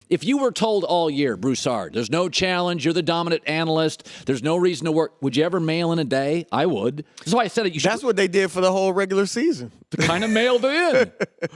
If you were told all year, Broussard, there's no challenge, you're the dominant analyst, there's no reason to work, would you ever mail in a day? I would. That's why I said it. That's what they did for the whole regular season. Kind of mailed it in.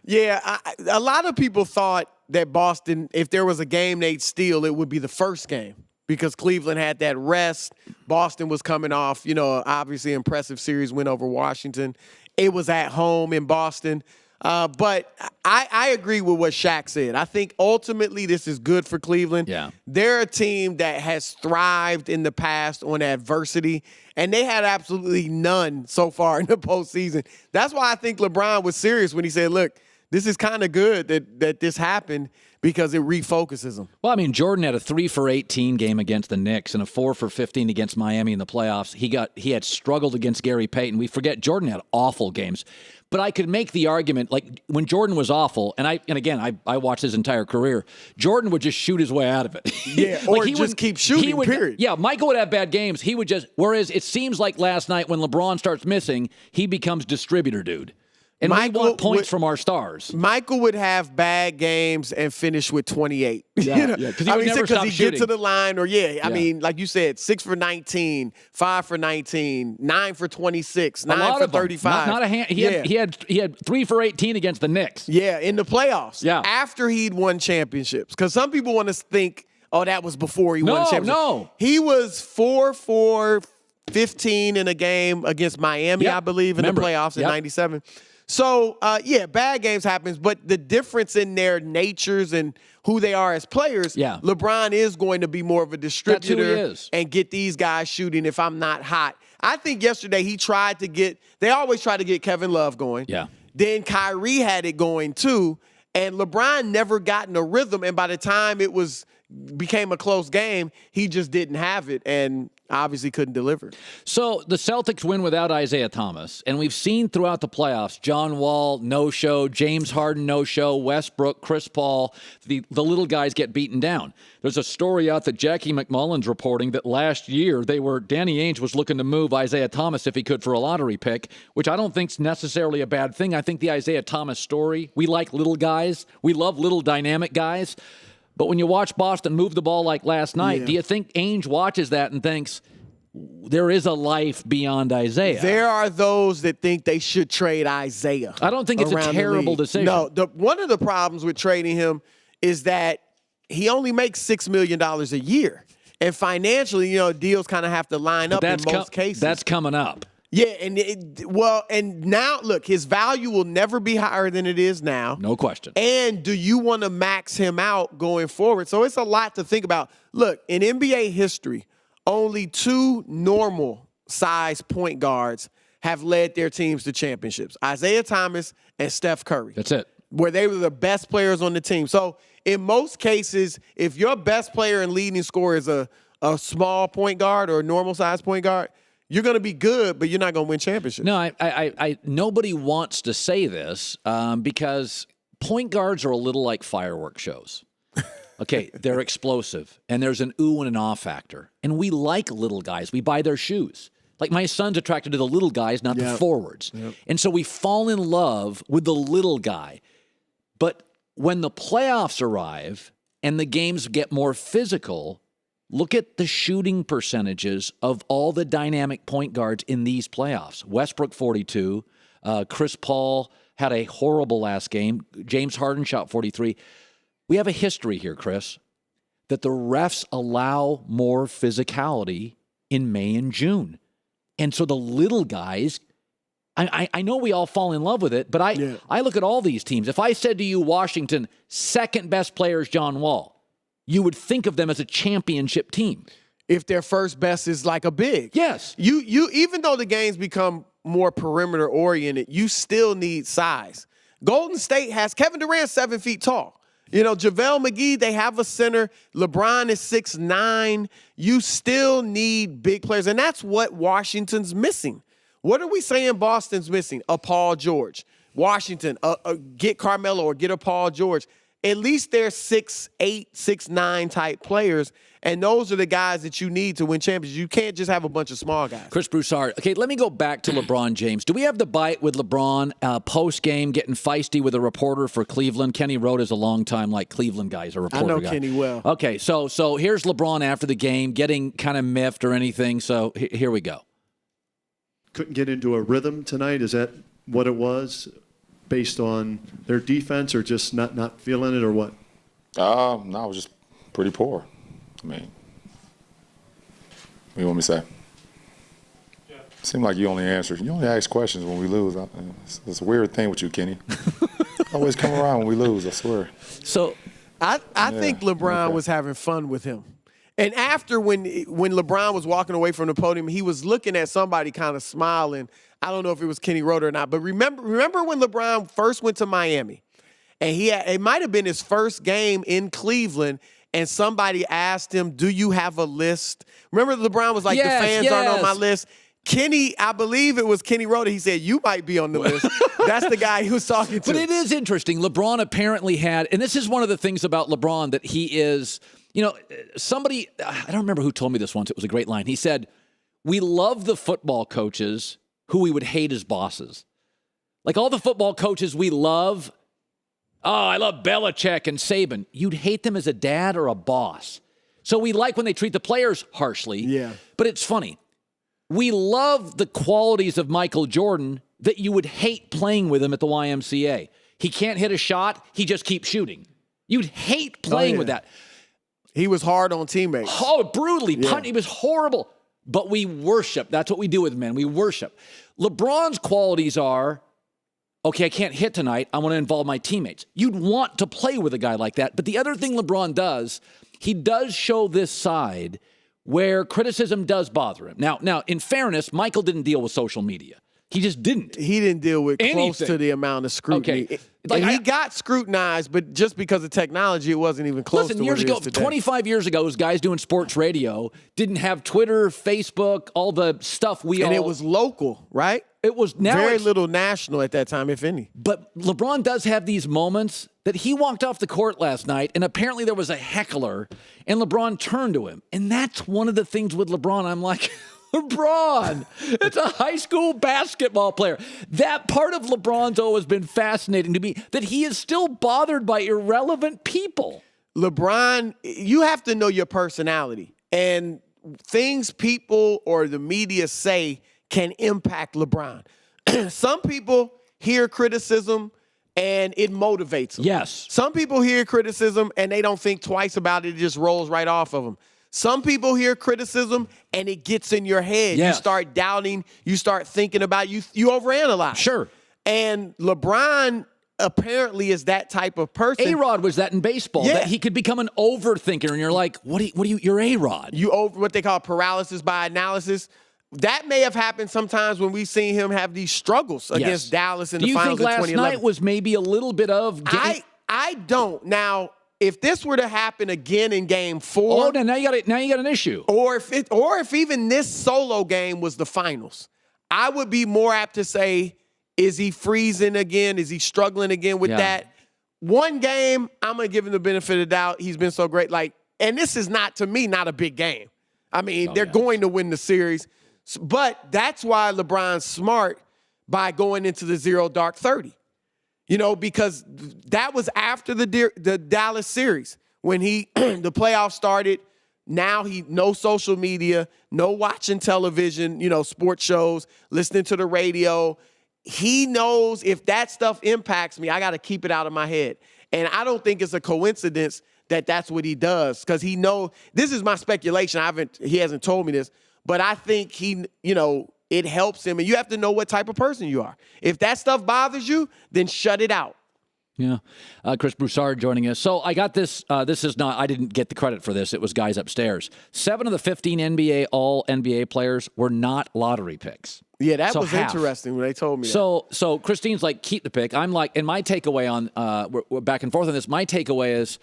Yeah, a lot of people thought that Boston, if there was a game they'd steal, it would be the first game because Cleveland had that rest. Boston was coming off, obviously impressive series win over Washington. It was at home in Boston. But I agree with what Shaq said. I think ultimately this is good for Cleveland. Yeah. They're a team that has thrived in the past on adversity, and they had absolutely none so far in the postseason. That's why I think LeBron was serious when he said, look, this is kind of good that this happened because it refocuses them. Well, I mean, Jordan had a 3 for 18 game against the Knicks and a 4 for 15 against Miami in the playoffs. He had struggled against Gary Payton. We forget Jordan had awful games. But I could make the argument, like when Jordan was awful, and again, I watched his entire career, Jordan would just shoot his way out of it. Yeah, or he just keep shooting, period. Yeah, Michael would have bad games. He would just, whereas it seems like last night when LeBron starts missing, he becomes distributor dude. And we want points from our stars. Michael would have bad games and finish with 28. Yeah, because he would never stop shooting. Because he get to the line, I mean, like you said, 6 for 19, 5 for 19, 9 for 26, 9 for 35. Not a hand. He had 3 for 18 against the Knicks. Yeah, in the playoffs. Yeah, after he'd won championships. Because some people want to think, oh, that was before he won championships. No, he was 4 for 15 in a game against Miami, I believe, in the playoffs in '97. So, bad games happens, but the difference in their natures and who they are as players, LeBron is going to be more of a distributor and get these guys shooting if I'm not hot. I think yesterday they always try to get Kevin Love going. Yeah. Then Kyrie had it going too, and LeBron never got in a rhythm, and by the time it became a close game, he just didn't have it, and obviously couldn't deliver. So the Celtics win without Isaiah Thomas, and we've seen throughout the playoffs, John Wall, no-show, James Harden, no-show, Westbrook, Chris Paul, the little guys get beaten down. There's a story out that Jackie McMullen's reporting that last year Danny Ainge was looking to move Isaiah Thomas if he could for a lottery pick, which I don't think is necessarily a bad thing. I think the Isaiah Thomas story, we like little guys. We love little dynamic guys. But when you watch Boston move the ball like last night, do you think Ainge watches that and thinks there is a life beyond Isaiah? There are those that think they should trade Isaiah. I don't think it's a terrible decision. No, one of the problems with trading him is that he only makes $6 million a year. And financially, deals kind of have to line up in most cases. That's coming up. Yeah, and now, look, his value will never be higher than it is now. No question. And do you want to max him out going forward? So it's a lot to think about. Look, in NBA history, only 2 normal-size point guards have led their teams to championships, Isaiah Thomas and Steph Curry. That's it. Where they were the best players on the team. So in most cases, if your best player and leading scorer is a small point guard or a normal-size point guard, you're going to be good, but you're not going to win championships. No, I nobody wants to say this because point guards are a little like fireworks shows. Okay, they're explosive, and there's an ooh and an ah factor. And we like little guys. We buy their shoes. Like my son's attracted to the little guys, not the forwards. Yep. And so we fall in love with the little guy. But when the playoffs arrive and the games get more physical, look at the shooting percentages of all the dynamic point guards in these playoffs. Westbrook, 42. Chris Paul had a horrible last game. James Harden shot 43. We have a history here, Chris, that the refs allow more physicality in May and June. And so the little guys, I know we all fall in love with it, but I look at all these teams. If I said to you, Washington, second best player is John Wall, you would think of them as a championship team. If their first best is like a big. Yes. You even though the games become more perimeter oriented, you still need size. Golden State has Kevin Durant 7 feet tall. JaVale McGee, they have a center. LeBron is 6'9". You still need big players, and that's what Washington's missing. What are we saying Boston's missing? A Paul George. Washington, get Carmelo or get a Paul George. at least they're 6'8", 6'9" type players. And those are the guys that you need to win championships. You can't just have a bunch of small guys. Chris Broussard. Okay, let me go back to LeBron James. Do we have the bite with LeBron post-game getting feisty with a reporter for Cleveland? Kenny Rote is a long-time Cleveland guy. He's a reporter guy. I know Kenny well. Okay, so here's LeBron after the game getting kind of miffed or anything. So here we go. Couldn't get into a rhythm tonight. Is that what it was based on their defense or just not feeling it or what? No, it was just pretty poor. I mean, what do you want me to say? Yeah. Seemed like you only ask questions when we lose. It's a weird thing with you, Kenny. Always come around when we lose, I swear. So I think LeBron was having fun with him. And after when LeBron was walking away from the podium, he was looking at somebody kind of smiling. I don't know if it was Kenny Rote or not, but remember when LeBron first went to Miami, and it might have been his first game in Cleveland, and somebody asked him, "Do you have a list?" Remember, LeBron was like, yes, "The fans aren't on my list." Kenny, I believe it was Kenny Rote. He said, "You might be on the list." That's the guy he was talking to. But it is interesting. LeBron apparently had, and this is one of the things about LeBron that he is. Somebody, I don't remember who told me this once. It was a great line. He said, "We love the football coaches who we would hate as bosses. Like all the football coaches we love. Oh, I love Belichick and Saban. You'd hate them as a dad or a boss. So we like when they treat the players harshly. Yeah. But it's funny. We love the qualities of Michael Jordan that you would hate playing with him at the YMCA. He can't hit a shot. He just keeps shooting. You'd hate playing with that. He was hard on teammates. Oh, brutally. Yeah. He was horrible. But we worship. That's what we do with men. We worship. LeBron's qualities are, okay, I can't hit tonight. I want to involve my teammates. You'd want to play with a guy like that. But the other thing LeBron does, he does show this side where criticism does bother him. Now, in fairness, Michael didn't deal with social media. He just didn't. He didn't deal with close to the amount of scrutiny. Okay. He got scrutinized, but just because of technology, it wasn't even close to what it is today. 25 years ago, those guys doing sports radio didn't have Twitter, Facebook, all the stuff And it was local, right? It was very little national at that time, if any. But LeBron does have these moments that he walked off the court last night, and apparently there was a heckler, and LeBron turned to him. And that's one of the things with LeBron. I'm like, LeBron, it's a high school basketball player. That part of LeBron's always been fascinating to me, that he is still bothered by irrelevant people. LeBron, you have to know your personality. And things people or the media say can impact LeBron. Some people hear criticism and it motivates them. Yes. Some people hear criticism and they don't think twice about it. It just rolls right off of them. Some people hear criticism and it gets in your head. Yes. You start doubting. You start thinking about it. You overanalyze. Sure. And LeBron apparently is that type of person. A-Rod was that in baseball. Yeah. That he could become an overthinker, and you're like, you're A-Rod. You over what they call paralysis by analysis. That may have happened sometimes when we've seen him have these struggles against Dallas in the finals in 2011. Do you think last night was maybe a little bit of... I don't. Now, if this were to happen again in Game 4... Oh, now you got an issue. Or if even this solo game was the finals, I would be more apt to say, is he freezing again? Is he struggling again with that? One game, I'm going to give him the benefit of the doubt. He's been so great. And this is not, to me, not a big game. I mean, they're going to win the series. But that's why LeBron's smart by going into the 0 dark 30. Because that was after the Dallas series when the playoffs started. Now no social media, no watching television, sports shows, listening to the radio. He knows if that stuff impacts me, I got to keep it out of my head. And I don't think it's a coincidence that that's what he does, because he knows. This is my speculation. He hasn't told me this, but I think it helps him. And you have to know what type of person you are. If that stuff bothers you, then shut it out. Yeah. Chris Broussard joining us. So I got this. This is not, I didn't get the credit for this. It was guys upstairs. 7 of the 15 all-NBA players were not lottery picks. Yeah, that was interesting when they told me that. So Kristine's like, keep the pick. I'm like, and my takeaway on, we're back and forth on this. My takeaway is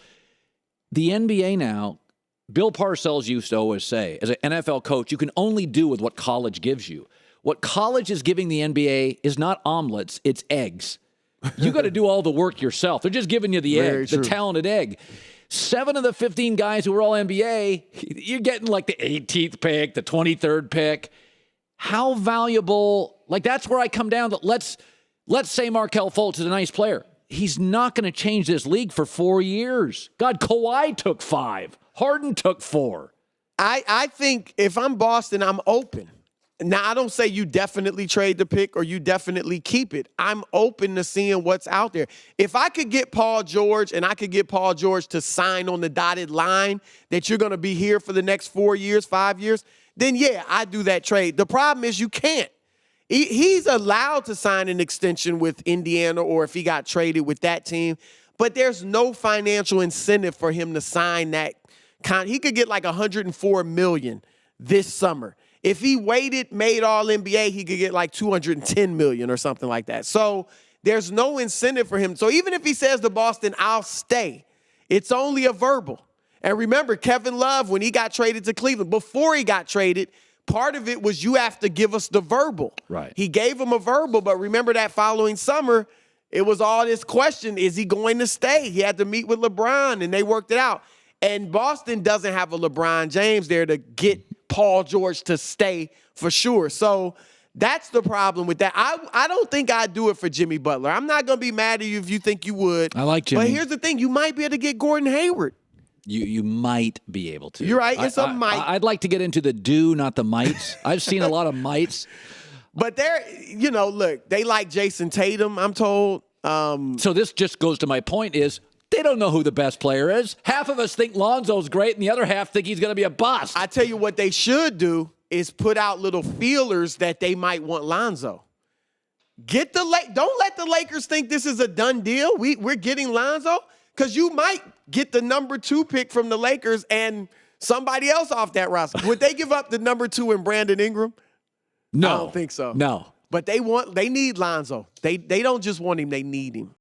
the NBA now, Bill Parcells used to always say, as an NFL coach, you can only do with what college gives you. What college is giving the NBA is not omelets, it's eggs. You got to do all the work yourself. They're just giving you the Very egg, true. the talented egg. 7 of the 15 guys who were all NBA, you're getting like the 18th pick, the 23rd pick. How valuable? Like, that's where I come down to. Let's say Markelle Fultz is a nice player. He's not going to change this league for 4 years. God, Kawhi took 5. Harden took 4. I think if I'm Boston, I'm open. Now, I don't say you definitely trade the pick or you definitely keep it. I'm open to seeing what's out there. If I could get Paul George and I could get Paul George to sign on the dotted line that you're going to be here for the next 4 years, 5 years, then yeah, I do that trade. The problem is you can't. He's allowed to sign an extension with Indiana or if he got traded with that team, but there's no financial incentive for him to sign that. He could get like $104 million this summer. If he waited, made all NBA, he could get like $210 million or something like that. So there's no incentive for him. So even if he says to Boston, I'll stay, it's only a verbal. And remember, Kevin Love, when he got traded to Cleveland, before he got traded, part of it was you have to give us the verbal. Right. He gave him a verbal, but remember that following summer, it was all this question, is he going to stay? He had to meet with LeBron, and they worked it out. And Boston doesn't have a LeBron James there to get Paul George to stay for sure. So that's the problem with that. I don't think I'd do it for Jimmy Butler. I'm not going to be mad at you if you think you would. I like Jimmy. But here's the thing. You might be able to get Gordon Hayward. You might be able to. You're right. It's a might. I'd like to get into the do, not the mights. I've seen a lot of mights. But they're, look, they like Jason Tatum, I'm told. So this just goes to my point is they don't know who the best player is. Half of us think Lonzo's great, and the other half think he's going to be a bust. I tell you what they should do is put out little feelers that they might want Lonzo. Don't let the Lakers think this is a done deal. We're getting Lonzo because you might get the number 2 pick from the Lakers and somebody else off that roster. Would they give up the number 2 in Brandon Ingram? No. I don't think so. No. But they need Lonzo. They don't just want him, they need him.